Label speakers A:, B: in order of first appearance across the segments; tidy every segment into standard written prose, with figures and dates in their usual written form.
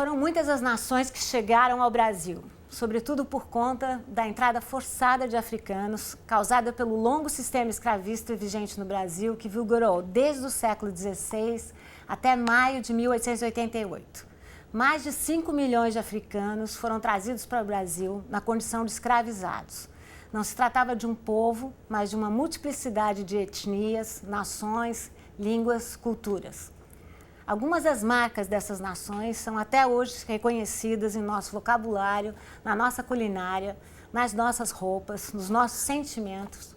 A: Foram muitas as nações que chegaram ao Brasil, sobretudo por conta da entrada forçada de africanos, causada pelo longo sistema escravista vigente no Brasil, que vigorou desde o século XVI até maio de 1888. Mais de 5 milhões de africanos foram trazidos para o Brasil na condição de escravizados. Não se tratava de um povo, mas de uma multiplicidade de etnias, nações, línguas, culturas. Algumas das marcas dessas nações são até hoje reconhecidas em nosso vocabulário, na nossa culinária, nas nossas roupas, nos nossos sentimentos.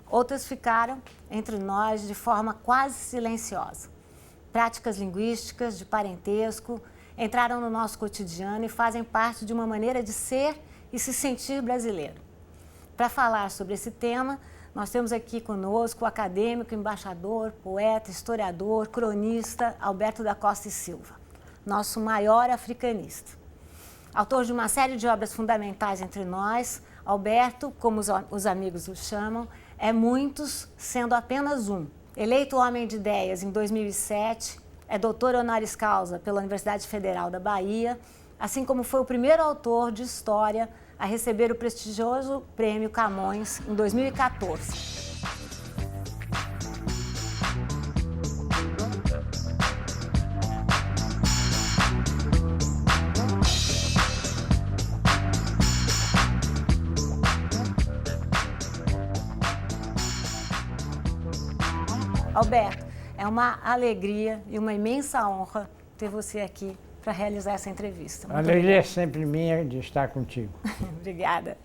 A: Outras ficaram entre nós de forma quase silenciosa. Práticas linguísticas, de parentesco, entraram no nosso cotidiano e fazem parte de uma maneira de ser e se sentir brasileiro. Para falar sobre esse tema, nós temos aqui conosco o acadêmico, embaixador, poeta, historiador, cronista Alberto da Costa e Silva, nosso maior africanista. Autor de uma série de obras fundamentais entre nós, Alberto, como os amigos o chamam, é muitos, sendo apenas um. Eleito homem de ideias em 2007, é doutor honoris causa pela Universidade Federal da Bahia, assim como foi o primeiro autor de história a receber o prestigioso Prêmio Camões em 2014. Alberto, é uma alegria e uma imensa honra ter você aqui para realizar essa entrevista.
B: A alegria é sempre minha de estar contigo.
A: Obrigada.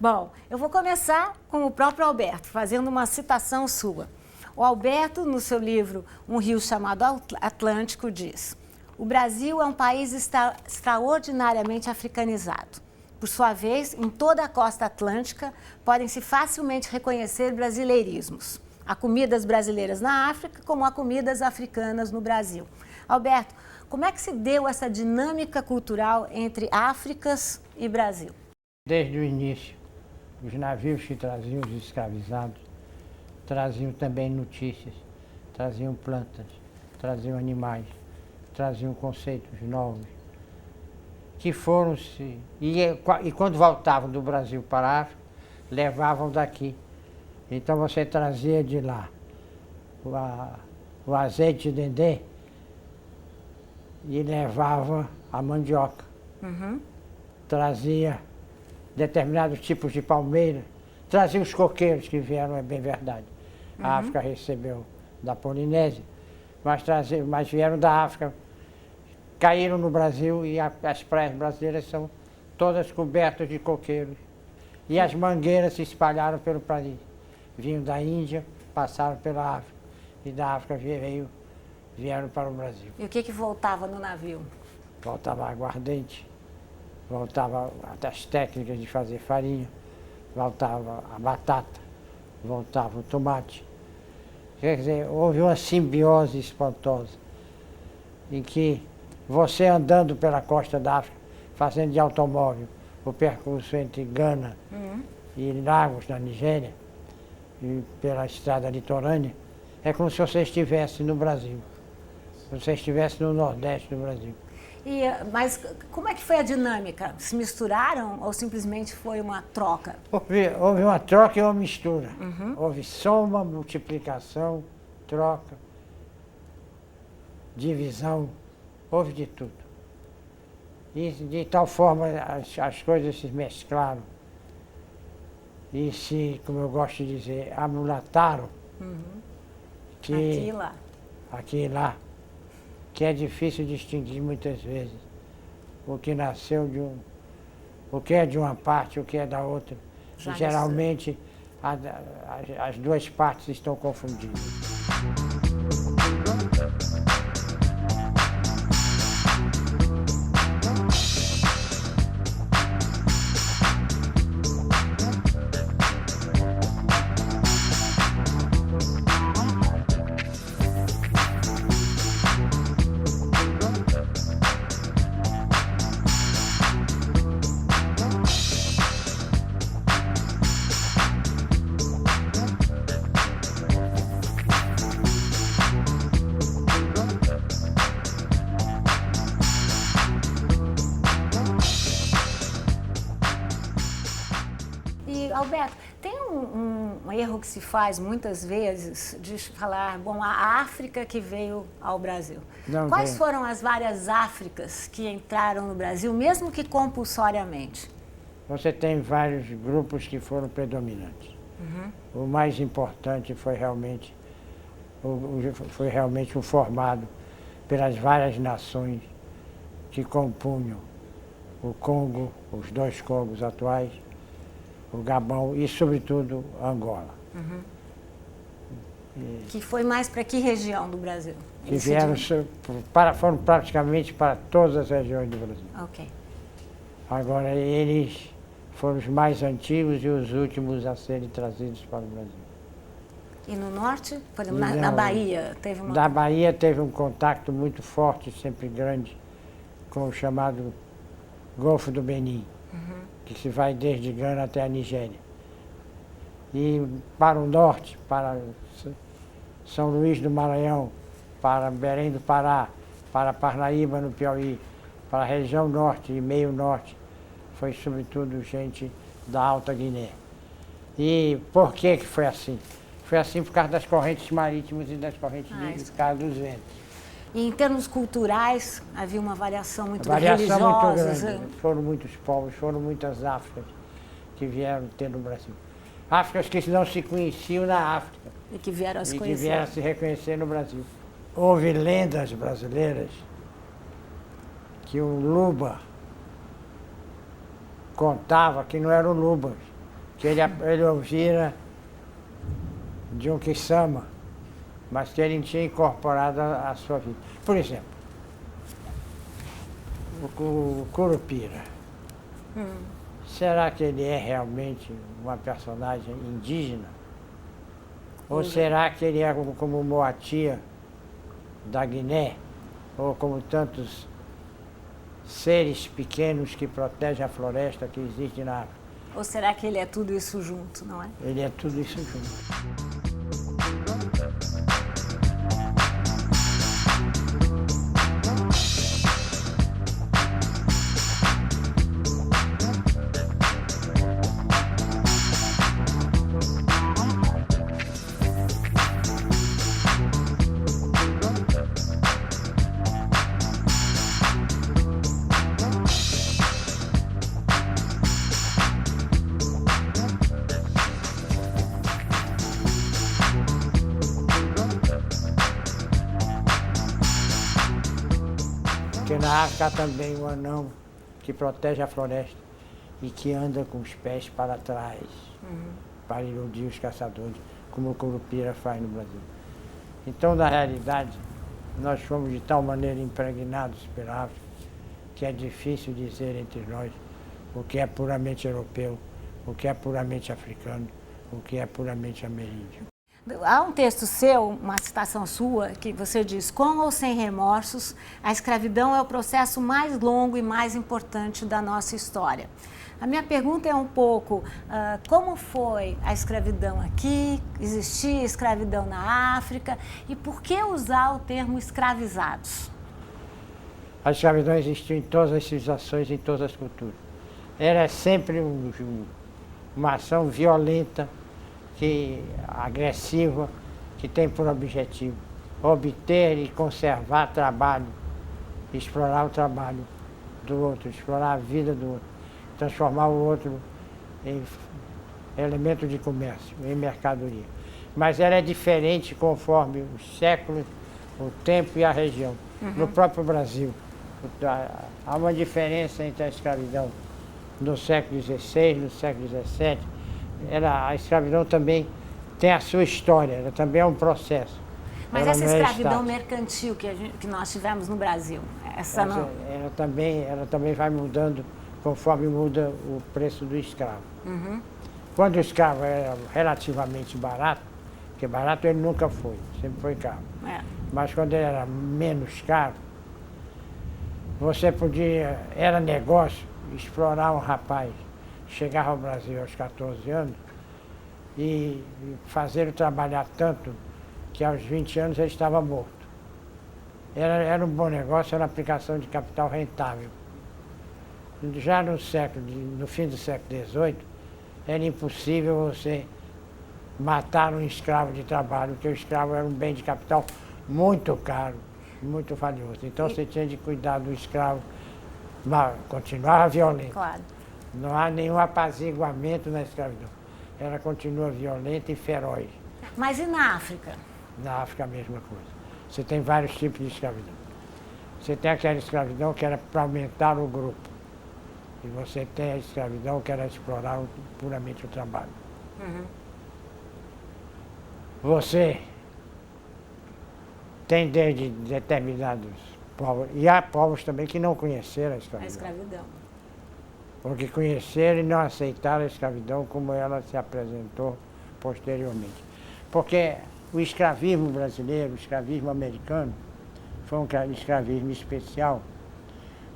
A: Bom, eu vou começar com o próprio Alberto, fazendo uma citação sua. O Alberto, no seu livro Um Rio Chamado Atlântico, diz: o Brasil é um país extraordinariamente africanizado. Por sua vez, em toda a costa atlântica, podem-se facilmente reconhecer brasileirismos. Há comidas brasileiras na África, como há comidas africanas no Brasil. Alberto, como é que se deu essa dinâmica cultural entre Áfricas e Brasil?
B: Desde o início, os navios que traziam os escravizados traziam também notícias, traziam plantas, traziam animais, traziam conceitos novos, que foram-se... E quando voltavam do Brasil para a África, levavam daqui. Então você trazia de lá o azeite de dendê, e levava a mandioca. Uhum. Trazia determinados tipos de palmeira, trazia os coqueiros que vieram, é bem verdade. Uhum. A África recebeu da Polinésia, mas vieram da África, caíram no Brasil e as praias brasileiras são todas cobertas de coqueiros. E as mangueiras se espalharam pelo país. Vinham da Índia, passaram pela África, e da África vieram para o Brasil.
A: E o que voltava no navio?
B: Voltava aguardente, voltava as técnicas de fazer farinha, voltava a batata, voltava o tomate. Quer dizer, houve uma simbiose espantosa, em que você andando pela costa da África, fazendo de automóvel o percurso entre Gana e Lagos, na Nigéria, e pela estrada litorânea, é como se você estivesse no Brasil. Você estivesse no Nordeste do Brasil.
A: Mas como é que foi a dinâmica? Se misturaram ou simplesmente foi uma troca?
B: Houve uma troca e uma mistura. Uhum. Houve soma, multiplicação, troca, divisão, houve de tudo. E de tal forma as coisas se mesclaram e se, como eu gosto de dizer, amulataram.
A: Uhum.
B: Que
A: aqui e lá.
B: Aqui e lá. Que é difícil distinguir muitas vezes o que nasceu o que é de uma parte, o que é da outra. E, geralmente as duas partes estão confundidas.
A: E, Alberto, tem um erro que se faz muitas vezes de falar, bom, a África que veio ao Brasil.
B: Não
A: Quais
B: veio.
A: foram as várias Áfricas que entraram no Brasil, mesmo que compulsoriamente?
B: Você tem vários grupos que foram predominantes. O mais importante foi realmente o formado pelas várias nações que compunham o Congo, os 2 Congos atuais, o Gabão e, sobretudo, Angola.
A: Que foi mais para que região do Brasil?
B: Que vieram, foram praticamente para todas as regiões do Brasil.
A: Ok.
B: Agora, eles foram os mais antigos e os últimos a serem trazidos para o Brasil.
A: E no norte, por exemplo, na Bahia, teve uma...
B: Da Bahia teve um contato muito forte, sempre grande, com o chamado Golfo do Benin, que se vai desde Gana até a Nigéria. E para o norte, para São Luís do Maranhão, para Belém do Pará, para Parnaíba, no Piauí, para a região norte e meio norte, foi sobretudo gente da Alta Guiné. E por que foi assim? Foi assim por causa das correntes marítimas e das correntes por causa dos ventos.
A: E em termos culturais, havia uma variação muito
B: Variação muito
A: religiosa.
B: grande. Foram muitos povos, foram muitas Áfricas que vieram ter no Brasil. Áfricas que não se conheciam na África.
A: E que vieram a se
B: E que
A: conhecer.
B: vieram a se reconhecer no Brasil. Houve lendas brasileiras que o Luba contava que não eram Lubas, que ele ouvira de um Kisama, mas que ele tinha incorporado a sua vida. Por exemplo, o Curupira. Será que ele é realmente uma personagem indígena? Ou será que ele é como Moatia da Guiné? Ou como tantos seres pequenos que protegem a floresta que existe na África?
A: Ou será que ele é tudo isso junto, não é?
B: Ele é tudo isso junto. Porque na África há também o anão que protege a floresta e que anda com os pés para trás, para iludir os caçadores, como o Curupira faz no Brasil. Então, na realidade, nós fomos de tal maneira impregnados pela África que é difícil dizer entre nós o que é puramente europeu, o que é puramente africano, o que é puramente ameríndio.
A: Há um texto seu, uma citação sua, que você diz: com ou sem remorsos, a escravidão é o processo mais longo e mais importante da nossa história. A minha pergunta é um pouco, como foi a escravidão aqui? Existia escravidão na África? E por que usar o termo escravizados?
B: A escravidão existiu em todas as civilizações, em todas as culturas. Era sempre uma ação violenta, agressiva, que tem por objetivo obter e conservar trabalho, explorar o trabalho do outro, explorar a vida do outro, transformar o outro em elemento de comércio, em mercadoria. Mas ela é diferente conforme os séculos, o tempo e a região. No próprio Brasil, há uma diferença entre a escravidão no século XVI, no século XVII. A escravidão também tem a sua história, ela também é um processo.
A: Mas
B: ela
A: essa
B: não é
A: escravidão
B: estática.
A: mercantil que nós tivemos no Brasil, essa não...
B: Ela também vai mudando conforme muda o preço do escravo. Quando o escravo era relativamente barato, porque barato ele nunca foi, sempre foi caro. Mas quando ele era menos caro, você era negócio, explorar um rapaz, chegar ao Brasil aos 14 anos e fazer-o trabalhar tanto que aos 20 anos ele estava morto. Era um bom negócio, era uma aplicação de capital rentável. Já no fim do século XVIII, era impossível você matar um escravo de trabalho, porque o escravo era um bem de capital muito caro, muito valioso. Então você tinha de cuidar do escravo, mas continuava violento.
A: Claro.
B: Não há nenhum apaziguamento na escravidão. Ela continua violenta e feroz.
A: Mas e na África?
B: Na África a mesma coisa. Você tem vários tipos de escravidão. Você tem aquela escravidão que era para aumentar o grupo. E você tem a escravidão que era explorar puramente o trabalho.
A: Uhum.
B: Você tem desde determinados povos, e há povos também que não conheceram a
A: A
B: escravidão.
A: escravidão.
B: Porque conheceram e não aceitaram a escravidão como ela se apresentou posteriormente. Porque o escravismo brasileiro, o escravismo americano, foi um escravismo especial,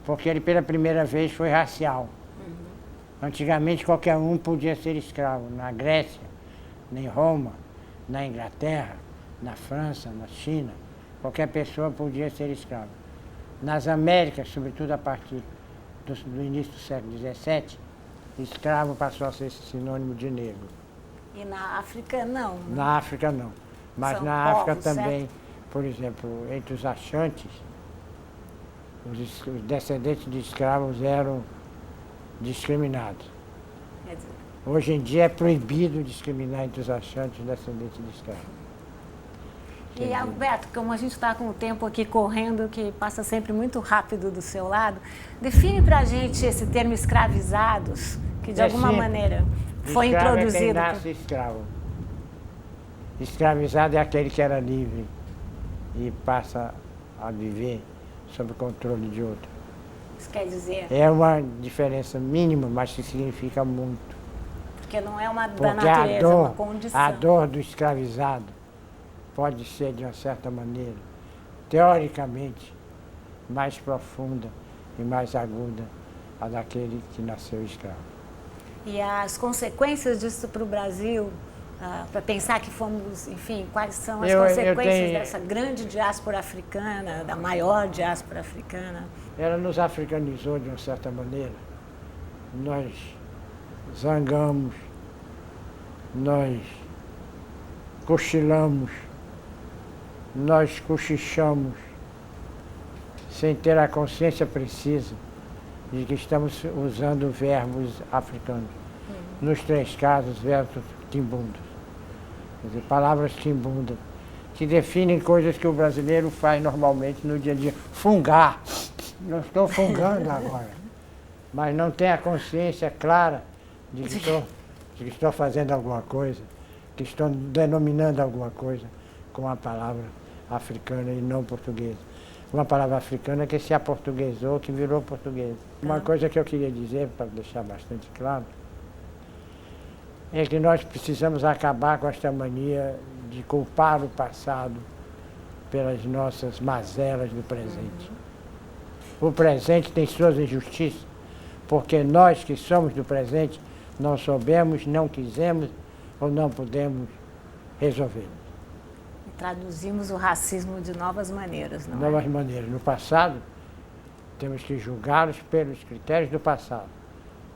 B: porque ele pela primeira vez foi racial. Antigamente qualquer um podia ser escravo. Na Grécia, em Roma, na Inglaterra, na França, na China, qualquer pessoa podia ser escravo. Nas Américas, sobretudo a partir do início do século XVII, escravo passou a ser sinônimo de negro.
A: E na África, não. Né?
B: Na África, não. Mas
A: São
B: na África
A: povos,
B: também,
A: certo?
B: por exemplo, entre os Achantes, os descendentes de escravos eram discriminados.
A: Quer dizer,
B: Hoje em dia é proibido discriminar entre os Achantes e descendentes de escravos.
A: e Alberto, como a gente está com o tempo aqui correndo, que passa sempre muito rápido do seu lado, define para a gente esse termo escravizados, que de
B: É
A: alguma
B: simples.
A: maneira foi
B: Escravo é quem
A: introduzido.
B: nasce escravo. Escravizado é aquele que era livre e passa a viver sob o controle de outro.
A: Isso quer dizer,
B: É uma diferença mínima, mas que significa muito.
A: porque não é uma da
B: Porque
A: natureza, é uma condição.
B: a dor do escravizado pode ser, de uma certa maneira, teoricamente, mais profunda e mais aguda a daquele que nasceu escravo.
A: E as consequências disso para o Brasil, para pensar que fomos, enfim, quais são as consequências dessa grande diáspora africana, da maior diáspora africana?
B: Ela nos africanizou de uma certa maneira. Nós zangamos, nós cochilamos, nós cochichamos, sem ter a consciência precisa de que estamos usando verbos africanos. Nos 3 casos, verbos timbundos. Quer dizer, palavras timbundas, que definem coisas que o brasileiro faz normalmente no dia a dia. Fungar. Não estou fungando agora. Mas não tem a consciência clara de que estou fazendo alguma coisa, que estou denominando alguma coisa com a palavra africana e não portuguesa. Uma palavra africana que se aportuguesou, que virou portuguesa. Uma coisa que eu queria dizer, para deixar bastante claro, é que nós precisamos acabar com esta mania de culpar o passado pelas nossas mazelas do presente. O presente tem suas injustiças, porque nós que somos do presente não soubemos, não quisemos ou não pudemos resolver.
A: Traduzimos o racismo de novas maneiras, não
B: Novas
A: é?
B: maneiras. No passado, temos que julgá-los pelos critérios do passado,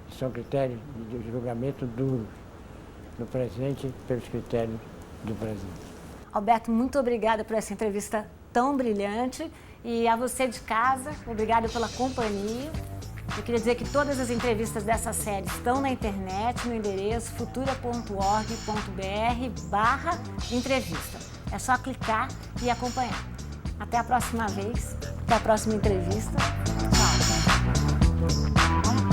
B: que são critérios de julgamento duros. No presente, pelos critérios do presente.
A: Alberto, muito obrigada por essa entrevista tão brilhante. E a você de casa, obrigada pela companhia. Eu queria dizer que todas as entrevistas dessa série estão na internet, no endereço futura.org.br/entrevista. É só clicar e acompanhar. Até a próxima vez, até a próxima entrevista. Tchau.